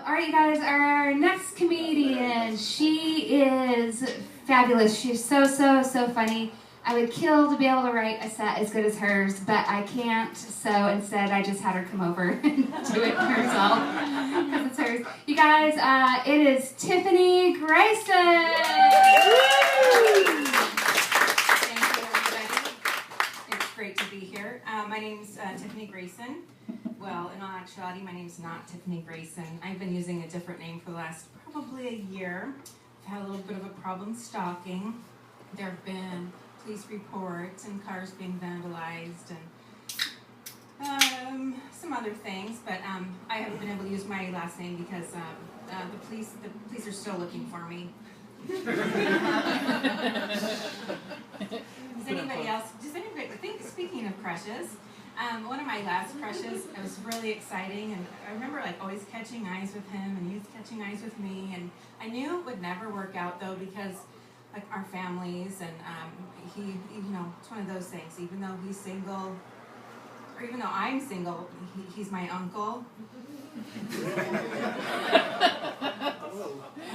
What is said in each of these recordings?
All right, you guys, our next comedian, she is fabulous. She's so funny. I would kill to be able to write a set as good as hers, but I can't, so instead I just had her come over and do it herself, because it's hers. You guys, it is Tiffany Greysen! Thank you, everybody. It's great to be here. My name's Tiffany Greysen. Well, in all actuality, my name's not Tiffany Greysen. I've been using a different name for the last probably a year. I've had a little bit of a problem stalking. There have been police reports and cars being vandalized and some other things, but I haven't been able to use my last name because the police are still looking for me. Does anybody think, speaking of crushes, one of my last crushes, it was really exciting, and I remember like always catching eyes with him and he was catching eyes with me, and I knew it would never work out though, because like our families, and he, you know, it's one of those things, even though he's single, or even though I'm single, he's my uncle.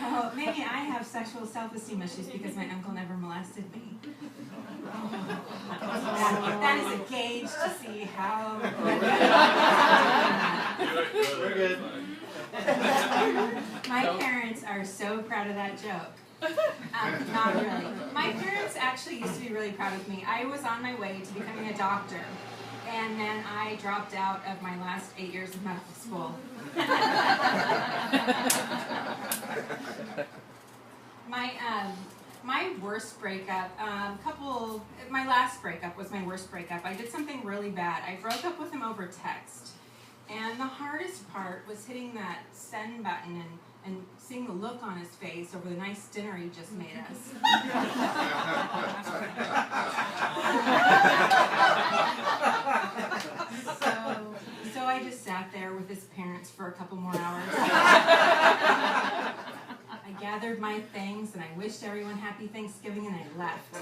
Oh, maybe I have sexual self-esteem issues because my uncle never molested me. That is a gauge to see how... We're good. My parents are so proud of that joke. Not really. My parents actually used to be really proud of me. I was on my way to becoming a doctor, and then I dropped out of my last 8 years of medical school. My worst breakup, my last breakup was my worst breakup. I did something really bad. I broke up with him over text, and the hardest part was hitting that send button and seeing the look on his face over the nice dinner he just made us. So I just sat there with his parents for a couple more hours. I gathered my things and I wished everyone happy Thanksgiving and I left.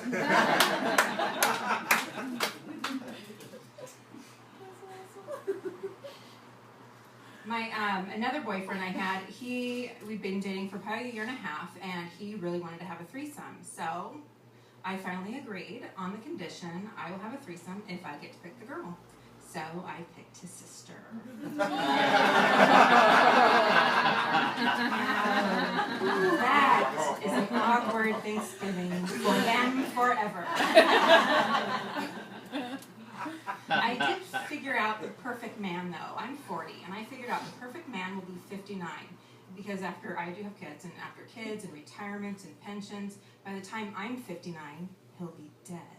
Another boyfriend I had, we'd been dating for probably a year and a half, and he really wanted to have a threesome. So I finally agreed on the condition I will have a threesome if I get to pick the girl. So I picked his sister. That is an awkward Thanksgiving for them forever. I did figure out the perfect man, though. I'm 40, and I figured out the perfect man will be 59. Because after I do have kids, and after kids and retirements and pensions, by the time I'm 59, he'll be dead.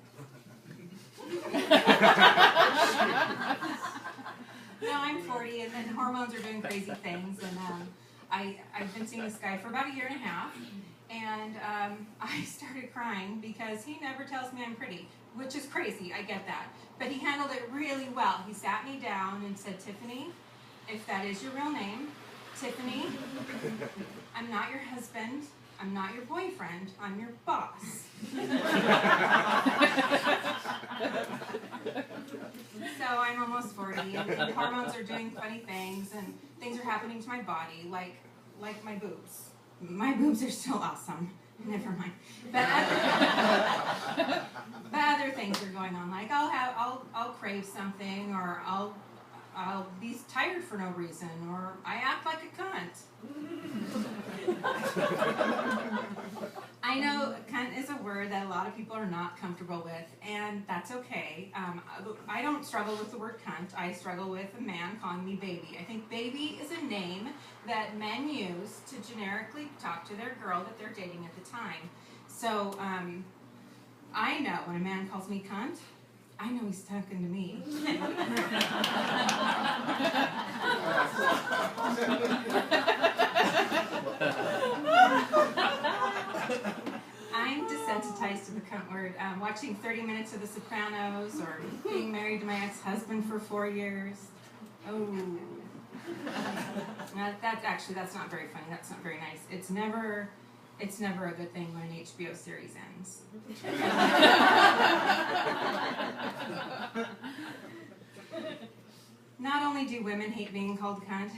No, I'm 40, and then hormones are doing crazy things, and I've been seeing this guy for about a year and a half, and I started crying because he never tells me I'm pretty, which is crazy, I get that, but he handled it really well. He sat me down and said, Tiffany, if that is your real name, Tiffany, I'm not your husband, I'm not your boyfriend, I'm your boss. So I'm almost 40, and hormones are doing funny things, and things are happening to my body, like my boobs. My boobs are still awesome. Never mind. But other things are going on, like I'll crave something, or I'll be tired for no reason, or I act like a cunt. I know cunt is a word that a lot of people are not comfortable with, and that's okay. I don't struggle with the word cunt. I struggle with a man calling me baby. I think baby is a name that men use to generically talk to their girl that they're dating at the time. So I know when a man calls me cunt, I know he's talking to me. I'm desensitized to the cunt word. Watching 30 minutes of The Sopranos, or being married to my ex-husband for 4 years. Oh. That's not very funny. That's not very nice. It's never a good thing when an HBO series ends. Not only do women hate being called cunt,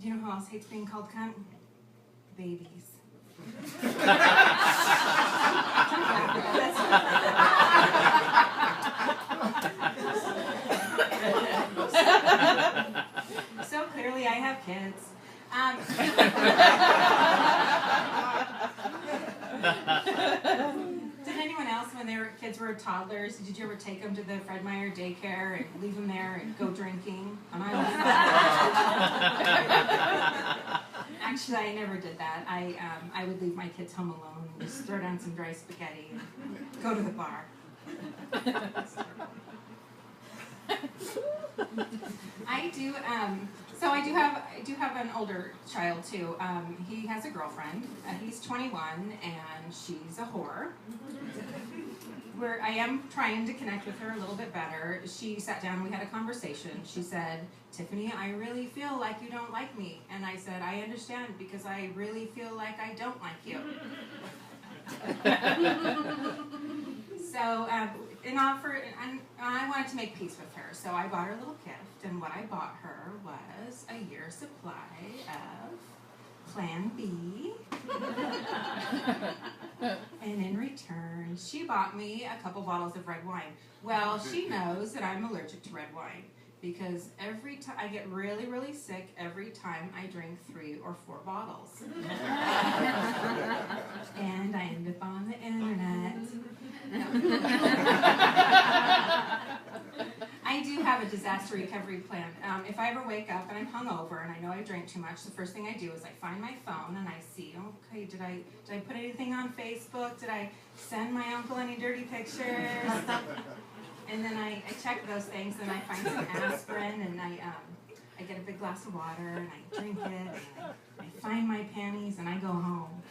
Do you know who else hates being called cunt? Babies. So clearly I have kids. Did anyone else, when their kids were toddlers, did you ever take them to the Fred Meyer daycare and leave them there and go drinking? And I was actually, I never did that. I would leave my kids home alone and just throw down some dry spaghetti and go to the bar. I do. So I do have an older child too. He has a girlfriend. He's 21 and she's a whore. I am trying to connect with her a little bit better. She sat down and we had a conversation. She said, "Tiffany, I really feel like you don't like me." And I said, "I understand because I really feel like I don't like you." So, I wanted to make peace with her, so I bought her a little gift, and what I bought her was a year's supply of Plan B. And in return, she bought me a couple bottles of red wine. Well, she knows that I'm allergic to red wine because every time I get really, really sick every time I drink 3 or 4 bottles. And I end up on the internet. I do have a disaster recovery plan. If I ever wake up and I'm hungover and I know I drank too much, the first thing I do is I find my phone and I see, okay, did I put anything on Facebook? Did I send my uncle any dirty pictures? And then I check those things and I find some aspirin and I get a big glass of water and I drink it and I find my panties and I go home.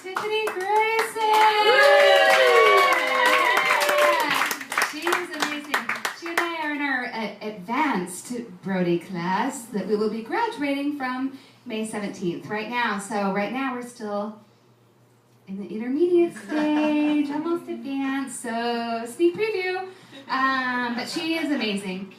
Tiffany Greysen! She is amazing. She and I are in our advanced Brody class that we will be graduating from May 17th right now. So right now we're still in the intermediate stage, almost advanced, so sneak preview. But she is amazing.